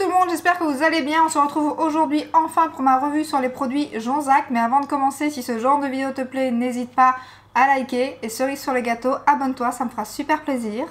tout le monde, j'espère que vous allez bien. On se retrouve aujourd'hui enfin pour ma revue sur les produits Jonzac. Mais avant de commencer, si ce genre de vidéo te plaît, n'hésite pas à liker. Et cerise sur le gâteau, abonne-toi, ça me fera super plaisir.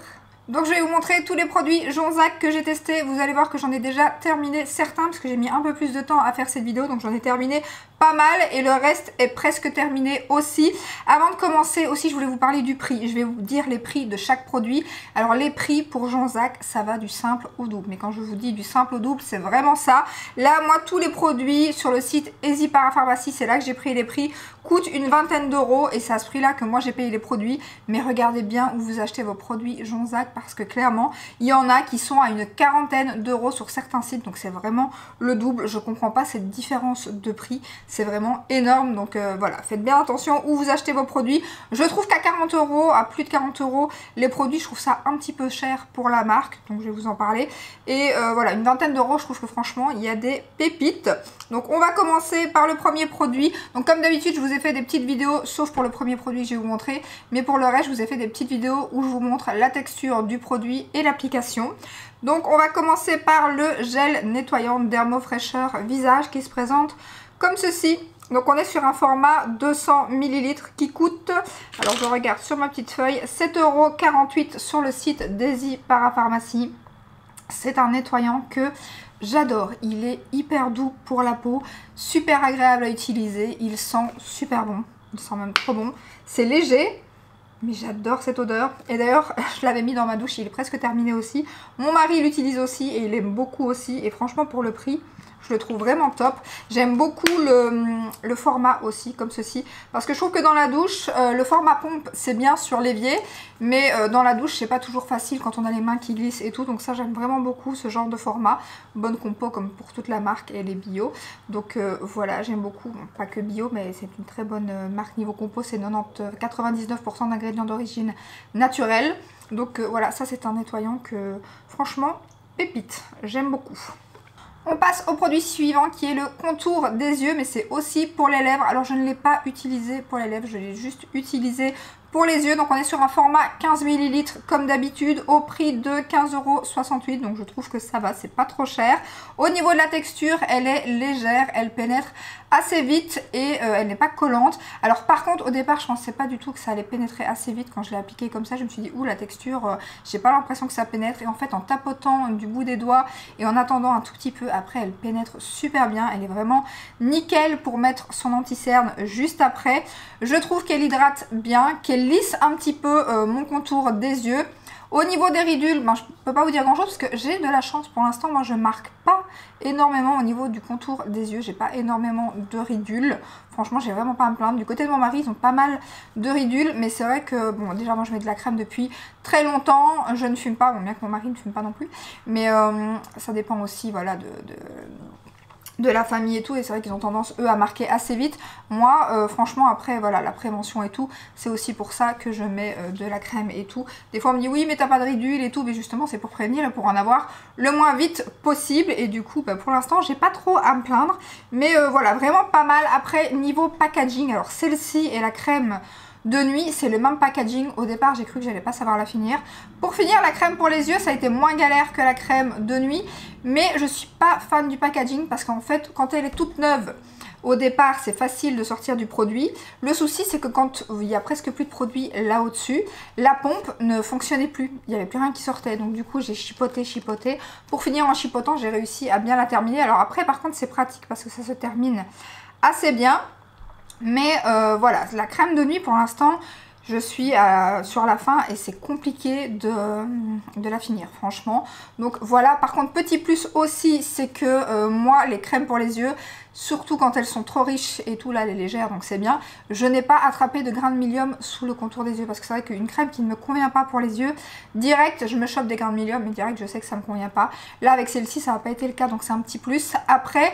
Donc je vais vous montrer tous les produits Jonzac que j'ai testés. Vous allez voir que j'en ai déjà terminé certains parce que j'ai mis un peu plus de temps à faire cette vidéo. Donc j'en ai terminé pas mal et le reste est presque terminé aussi. Avant de commencer aussi, je voulais vous parler du prix. Je vais vous dire les prix de chaque produit. Alors les prix pour Jonzac, ça va du simple au double. Mais quand je vous dis du simple au double, c'est vraiment ça. Là, moi, tous les produits sur le site Easy Parapharmacie, c'est là que j'ai pris les prix, coûtent une vingtaine d'euros et c'est à ce prix-là que moi j'ai payé les produits. Mais regardez bien où vous achetez vos produits Jonzac parce que clairement, il y en a qui sont à une quarantaine d'euros sur certains sites. Donc c'est vraiment le double. Je comprends pas cette différence de prix. C'est vraiment énorme. Donc voilà, faites bien attention où vous achetez vos produits. Je trouve qu'à 40 euros, à plus de 40 euros, les produits, je trouve ça un petit peu cher pour la marque. Donc je vais vous en parler. Et voilà, une vingtaine d'euros, je trouve que franchement, il y a des pépites. Donc on va commencer par le premier produit. Donc comme d'habitude, je vous ai fait des petites vidéos, sauf pour le premier produit que je vais vous montrer. Mais pour le reste, je vous ai fait des petites vidéos où je vous montre la texture du produit et l'application. Donc on va commencer par le gel nettoyant Dermofraîcheur visage qui se présente comme ceci. Donc on est sur un format 200 ml qui coûte, alors je regarde sur ma petite feuille, 7,48 € sur le site d'Easy Parapharmacie. C'est un nettoyant que j'adore, il est hyper doux pour la peau, super agréable à utiliser, il sent super bon, il sent même trop bon. C'est léger, mais j'adore cette odeur. Et d'ailleurs, je l'avais mis dans ma douche, il est presque terminé aussi. Mon mari l'utilise aussi et il aime beaucoup aussi. Et franchement, pour le prix, je le trouve vraiment top. J'aime beaucoup le format aussi, comme ceci. Parce que je trouve que dans la douche, le format pompe, c'est bien sur l'évier. Mais dans la douche, c'est pas toujours facile quand on a les mains qui glissent et tout. Donc ça, j'aime vraiment beaucoup ce genre de format. Bonne compo comme pour toute la marque et les bio. Donc voilà, j'aime beaucoup. Bon, pas que bio, mais c'est une très bonne marque niveau compo. C'est 99% d'ingrédients d'origine naturelle. Donc voilà, ça c'est un nettoyant que franchement, pépite. J'aime beaucoup. On passe au produit suivant qui est le contour des yeux, mais c'est aussi pour les lèvres. Alors je ne l'ai pas utilisé pour les lèvres, je l'ai juste utilisé pour les yeux. Donc on est sur un format 15 ml comme d'habitude au prix de 15,68 €. Donc je trouve que ça va, c'est pas trop cher. Au niveau de la texture, elle est légère, elle pénètre assez vite et elle n'est pas collante. Alors par contre au départ je pensais pas du tout que ça allait pénétrer assez vite. Quand je l'ai appliqué comme ça, je me suis dit ouh, la texture, j'ai pas l'impression que ça pénètre. Et en fait en tapotant du bout des doigts et en attendant un tout petit peu, après elle pénètre super bien. Elle est vraiment nickel pour mettre son anti-cerne juste après. Je trouve qu'elle hydrate bien, qu'elle lisse un petit peu mon contour des yeux. Au niveau des ridules, ben, je ne peux pas vous dire grand chose parce que j'ai de la chance pour l'instant. Moi je marque pas énormément au niveau du contour des yeux. J'ai pas énormément de ridules. Franchement j'ai vraiment pas à me plaindre. Du côté de mon mari ils ont pas mal de ridules. Mais c'est vrai que bon, déjà moi je mets de la crème depuis très longtemps. Je ne fume pas, bon bien que mon mari ne fume pas non plus. Mais ça dépend aussi voilà de la famille et tout, et c'est vrai qu'ils ont tendance eux à marquer assez vite. Moi franchement après voilà, la prévention et tout, c'est aussi pour ça que je mets de la crème et tout. Des fois on me dit oui mais t'as pas de ridule et tout, mais justement c'est pour prévenir et pour en avoir le moins vite possible. Et du coup bah, pour l'instant j'ai pas trop à me plaindre, mais voilà, vraiment pas mal. Après niveau packaging, alors celle-ci et la crème de nuit, c'est le même packaging. Au départ, j'ai cru que j'allais pas savoir la finir. Pour finir, la crème pour les yeux, ça a été moins galère que la crème de nuit. Mais je suis pas fan du packaging parce qu'en fait, quand elle est toute neuve, au départ, c'est facile de sortir du produit. Le souci, c'est que quand il y a presque plus de produit là au-dessus, la pompe ne fonctionnait plus. Il n'y avait plus rien qui sortait. Donc du coup, j'ai chipoté. Pour finir en chipotant, j'ai réussi à bien la terminer. Alors après, par contre, c'est pratique parce que ça se termine assez bien. Mais voilà, la crème de nuit pour l'instant, je suis sur la fin et c'est compliqué de la finir franchement. Donc voilà, par contre petit plus aussi, c'est que moi les crèmes pour les yeux, surtout quand elles sont trop riches et tout, là elle est légère donc c'est bien, je n'ai pas attrapé de grains de milium sous le contour des yeux. Parce que c'est vrai qu'une crème qui ne me convient pas pour les yeux, direct je me chope des grains de milium, mais direct je sais que ça ne me convient pas. Là avec celle-ci ça n'a pas été le cas, donc c'est un petit plus. Après,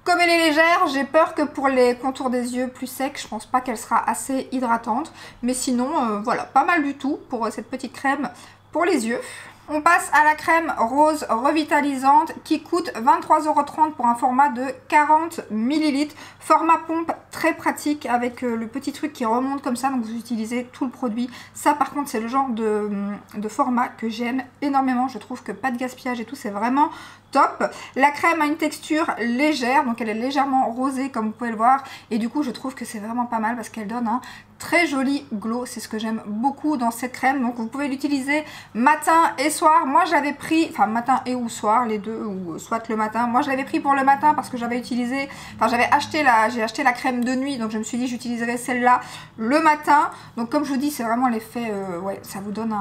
comme elle est légère, j'ai peur que pour les contours des yeux plus secs, je pense pas qu'elle sera assez hydratante. Mais sinon, voilà, pas mal du tout pour cette petite crème pour les yeux. On passe à la crème rose revitalisante qui coûte 23,30 € pour un format de 40 ml. Format pompe très pratique avec le petit truc qui remonte comme ça, donc vous utilisez tout le produit. Ça par contre c'est le genre de format que j'aime énormément. Je trouve que pas de gaspillage et tout, c'est vraiment top. La crème a une texture légère, donc elle est légèrement rosée comme vous pouvez le voir. Et du coup je trouve que c'est vraiment pas mal parce qu'elle donne un très joli glow. C'est ce que j'aime beaucoup dans cette crème. Donc vous pouvez l'utiliser matin et soir. Moi j'avais pris, enfin matin et ou soir, les deux, ou soit le matin. Moi je l'avais pris pour le matin parce que j'avais utilisé, enfin j'avais acheté j'ai acheté la crème de nuit. Donc je me suis dit j'utiliserai celle-là le matin. Donc comme je vous dis c'est vraiment l'effet, ouais, ça vous donne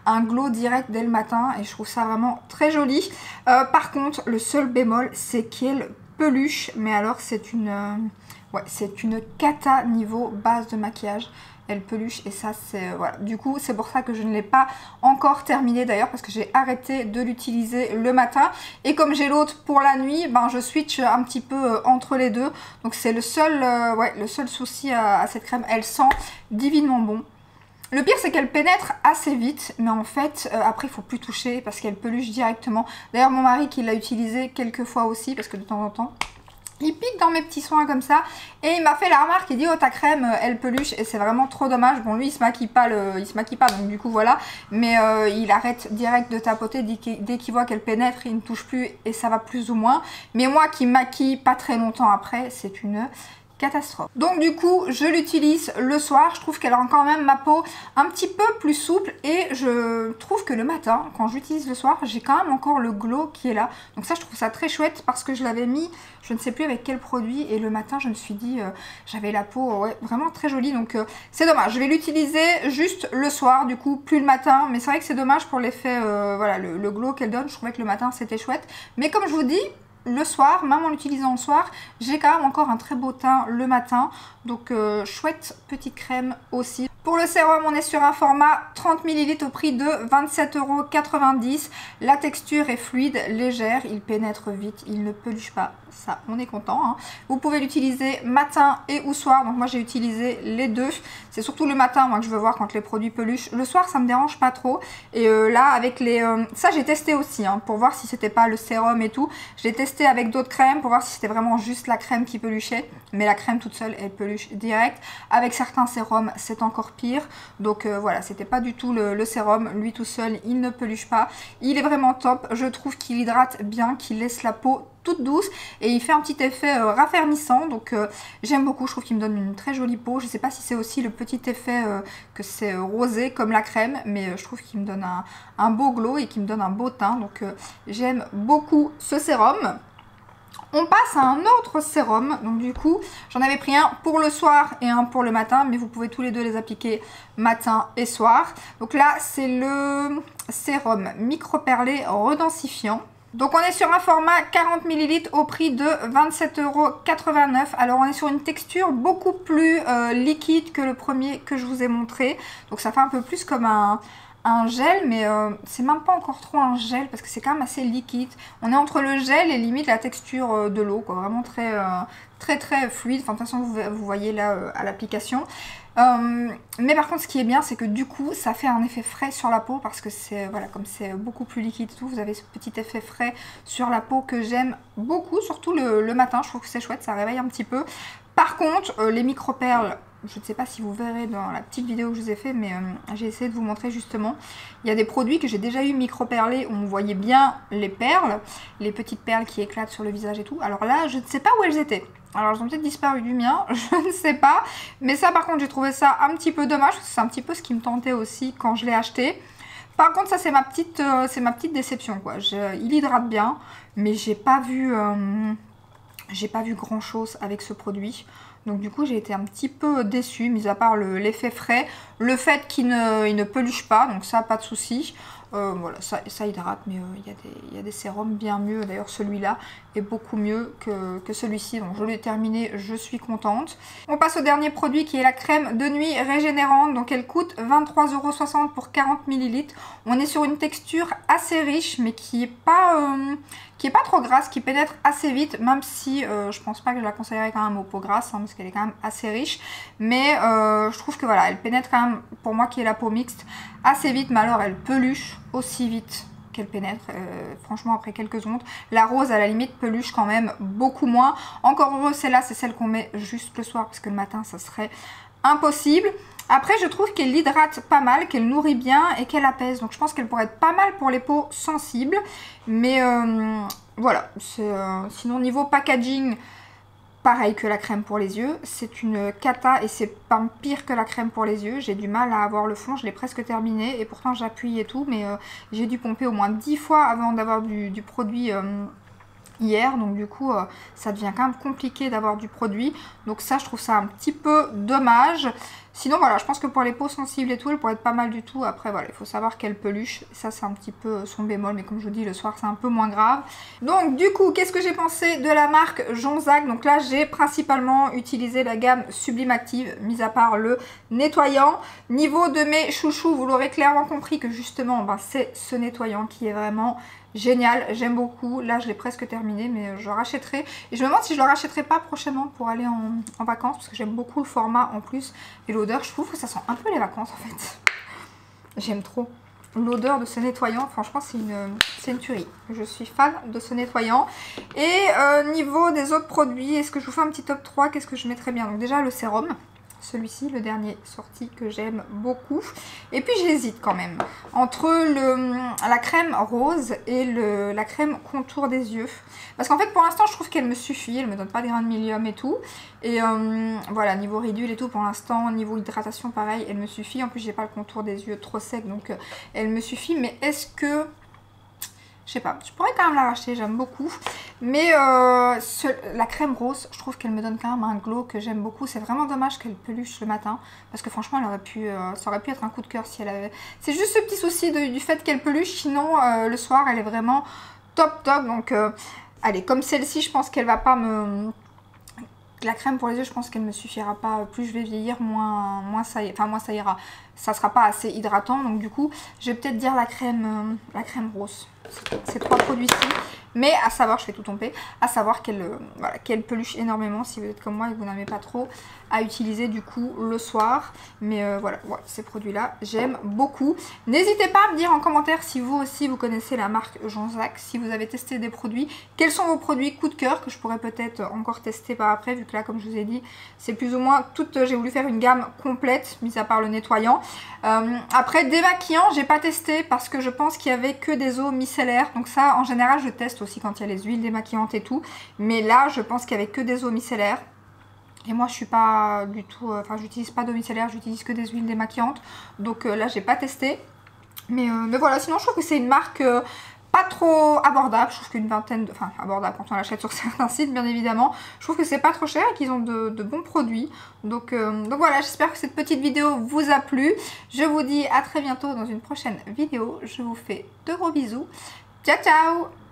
un glow direct dès le matin. Et je trouve ça vraiment très joli. Par contre le seul bémol c'est qu'elle peluche. Mais alors c'est une... ouais, c'est une cata niveau base de maquillage. Elle peluche et ça c'est... voilà. Du coup c'est pour ça que je ne l'ai pas encore terminé d'ailleurs parce que j'ai arrêté de l'utiliser le matin. Et comme j'ai l'autre pour la nuit, ben je switch un petit peu entre les deux. Donc c'est le seul, ouais, le seul souci à cette crème. Elle sent divinement bon. Le pire c'est qu'elle pénètre assez vite, mais en fait après il faut plus toucher parce qu'elle peluche directement. D'ailleurs mon mari qui l'a utilisé quelques fois aussi parce que de temps en temps il pique dans mes petits soins comme ça et il m'a fait la remarque, il dit oh ta crème elle peluche et c'est vraiment trop dommage. Bon lui il se maquille pas, donc du coup voilà, mais il arrête direct de tapoter dès qu'il voit qu'elle pénètre, il ne touche plus et ça va plus ou moins. Mais moi qui maquille pas très longtemps après, c'est une catastrophe. Donc du coup je l'utilise le soir. Je trouve qu'elle rend quand même ma peau un petit peu plus souple et je trouve que le matin quand j'utilise le soir j'ai quand même encore le glow qui est là. Donc ça je trouve ça très chouette parce que je l'avais mis je ne sais plus avec quel produit et le matin je me suis dit j'avais la peau ouais, vraiment très jolie. Donc c'est dommage, je vais l'utiliser juste le soir du coup, plus le matin. Mais c'est vrai que c'est dommage pour l'effet voilà, le glow qu'elle donne. Je trouvais que le matin c'était chouette, mais comme je vous dis le soir, même en l'utilisant le soir, j'ai quand même encore un très beau teint le matin. Donc chouette petite crème aussi. Pour le sérum, on est sur un format 30 ml au prix de 27,90 €. La texture est fluide, légère, il pénètre vite, il ne peluche pas. Ça, on est content. Hein. Vous pouvez l'utiliser matin et ou soir. Donc moi j'ai utilisé les deux. C'est surtout le matin moi que je veux voir quand les produits peluchent. Le soir ça me dérange pas trop. Et là avec les... ça j'ai testé aussi hein, pour voir si c'était pas le sérum et tout. J'ai testé avec d'autres crèmes pour voir si c'était vraiment juste la crème qui peluchait. Mais la crème toute seule elle peluche direct. Avec certains sérums c'est encore pire. Donc voilà, c'était pas du tout le sérum. Lui tout seul il ne peluche pas. Il est vraiment top. Je trouve qu'il hydrate bien, qu'il laisse la peau toute douce et il fait un petit effet raffermissant. Donc j'aime beaucoup, je trouve qu'il me donne une très jolie peau. Je sais pas si c'est aussi le petit effet que c'est rosé comme la crème, mais je trouve qu'il me donne un beau glow et qu'il me donne un beau teint. Donc j'aime beaucoup ce sérum. On passe à un autre sérum, donc du coup j'en avais pris un pour le soir et un pour le matin, mais vous pouvez tous les deux les appliquer matin et soir. Donc là c'est le sérum micro-perlé redensifiant. Donc on est sur un format 40 ml au prix de 27,89 €. Alors on est sur une texture beaucoup plus liquide que le premier que je vous ai montré. Donc ça fait un peu plus comme un gel, mais c'est même pas encore trop un gel parce que c'est quand même assez liquide. On est entre le gel et limite la texture de l'eau, quoi. Vraiment très fluide. Enfin de toute façon vous voyez là à l'application. Mais par contre ce qui est bien c'est que du coup ça fait un effet frais sur la peau parce que c'est voilà, comme c'est beaucoup plus liquide et tout, vous avez ce petit effet frais sur la peau que j'aime beaucoup, surtout le matin. Je trouve que c'est chouette, ça réveille un petit peu. Par contre les micro-perles, je ne sais pas si vous verrez dans la petite vidéo que je vous ai fait, mais j'ai essayé de vous montrer justement. Il y a des produits que j'ai déjà eu micro-perlés où on voyait bien les perles, les petites perles qui éclatent sur le visage et tout. Alors là je ne sais pas où elles étaient. Alors elles ont peut-être disparu du mien, je ne sais pas. Mais ça par contre j'ai trouvé ça un petit peu dommage, parce que c'est un petit peu ce qui me tentait aussi quand je l'ai acheté. Par contre ça c'est ma petite déception quoi. Il hydrate bien, mais j'ai pas vu grand chose avec ce produit. Donc du coup j'ai été un petit peu déçue, mis à part l'effet frais, le fait qu'il ne peluche pas, donc ça pas de souci. Voilà, ça hydrate, mais il y a des sérums bien mieux. D'ailleurs celui-là est beaucoup mieux que celui-ci. Donc je l'ai terminé, je suis contente. On passe au dernier produit qui est la crème de nuit régénérante. Donc elle coûte 23,60 € pour 40 ml. On est sur une texture assez riche, mais qui est pas trop grasse, qui pénètre assez vite, même si je pense pas que je la conseillerais quand même aux peaux grasses, hein, parce qu'elle est quand même assez riche. Mais je trouve que voilà, elle pénètre quand même, pour moi qui ai la peau mixte, assez vite, mais alors elle peluche. aussi vite qu'elle pénètre, franchement après quelques ondes. La rose à la limite peluche quand même beaucoup moins. Encore heureux, celle-là c'est celle qu'on met juste le soir parce que le matin ça serait impossible. Après je trouve qu'elle hydrate pas mal, qu'elle nourrit bien et qu'elle apaise. Donc je pense qu'elle pourrait être pas mal pour les peaux sensibles. Mais voilà, sinon niveau packaging, pareil que la crème pour les yeux, c'est une cata et c'est pas pire que la crème pour les yeux. J'ai du mal à avoir le fond, je l'ai presque terminé et pourtant j'appuie et tout, mais j'ai dû pomper au moins 10 fois avant d'avoir du produit hier, donc du coup ça devient quand même compliqué d'avoir du produit, donc ça je trouve ça un petit peu dommage. Sinon voilà, je pense que pour les peaux sensibles et tout, elle pourrait être pas mal du tout. Après voilà, il faut savoir qu'elle peluche, ça c'est un petit peu son bémol, mais comme je vous dis, le soir c'est un peu moins grave. Donc du coup, qu'est-ce que j'ai pensé de la marque Jonzac? Donc là j'ai principalement utilisé la gamme Sublime Active, mis à part le nettoyant. Niveau de mes chouchous, vous l'aurez clairement compris que justement c'est ce nettoyant qui est vraiment génial, j'aime beaucoup. Là je l'ai presque terminé, mais je rachèterai. Et je me demande si je le rachèterai pas prochainement pour aller en vacances, parce que j'aime beaucoup le format en plus. Et l'odeur, je trouve que ça sent un peu les vacances en fait. J'aime trop l'odeur de ce nettoyant, franchement c'est une tuerie. Je suis fan de ce nettoyant. Et niveau des autres produits, est-ce que je vous fais un petit top 3? Qu'est-ce que je mettrais bien? Donc déjà le sérum. Celui-ci, le dernier sorti que j'aime beaucoup. Et puis j'hésite quand même entre la crème rose et la crème contour des yeux. Parce qu'en fait pour l'instant je trouve qu'elle me suffit. Elle me donne pas de grains de milium et tout. Et voilà, niveau ridule et tout pour l'instant, niveau hydratation pareil, elle me suffit. En plus j'ai pas le contour des yeux trop sec, donc elle me suffit. Mais est-ce que... je sais pas, je pourrais quand même la racheter, j'aime beaucoup. Mais la crème rose, je trouve qu'elle me donne quand même un glow que j'aime beaucoup. C'est vraiment dommage qu'elle peluche le matin. Parce que franchement, ça aurait pu être un coup de cœur si elle avait... C'est juste ce petit souci du fait qu'elle peluche. Sinon, le soir, elle est vraiment top top. Donc, allez, comme celle-ci, je pense qu'elle va pas me... La crème pour les yeux, je pense qu'elle ne me suffira pas. Plus je vais vieillir, moins ça ira. Ça sera pas assez hydratant. Donc du coup, je vais peut-être dire la crème rose. Ces trois produits-ci. Mais à savoir, je fais tout tomber, à savoir qu'elle peluche énormément si vous êtes comme moi et que vous n'aimez pas trop à utiliser du coup le soir. Mais voilà, ces produits-là, j'aime beaucoup. N'hésitez pas à me dire en commentaire si vous aussi vous connaissez la marque Jonzac, si vous avez testé des produits, quels sont vos produits coup de cœur que je pourrais peut-être encore tester par après, vu que là, comme je vous ai dit, c'est plus ou moins toute, j'ai voulu faire une gamme complète, mis à part le nettoyant. Après, démaquillant, j'ai pas testé parce que je pense qu'il y avait que des eaux micellaires. Donc ça, en général, je teste aussi quand il y a les huiles démaquillantes et tout. Mais là, je pense qu'il y avait que des eaux micellaires. Et moi, je suis pas du tout... Enfin, j'utilise pas d'eau micellaire, j'utilise que des huiles démaquillantes. Donc là, j'ai pas testé. Mais voilà, sinon, je trouve que c'est une marque... pas trop abordable, je trouve qu'une vingtaine de... Enfin, abordable quand on l'achète sur certains sites, bien évidemment. Je trouve que c'est pas trop cher et qu'ils ont de bons produits. Donc voilà, j'espère que cette petite vidéo vous a plu. Je vous dis à très bientôt dans une prochaine vidéo. Je vous fais de gros bisous. Ciao, ciao!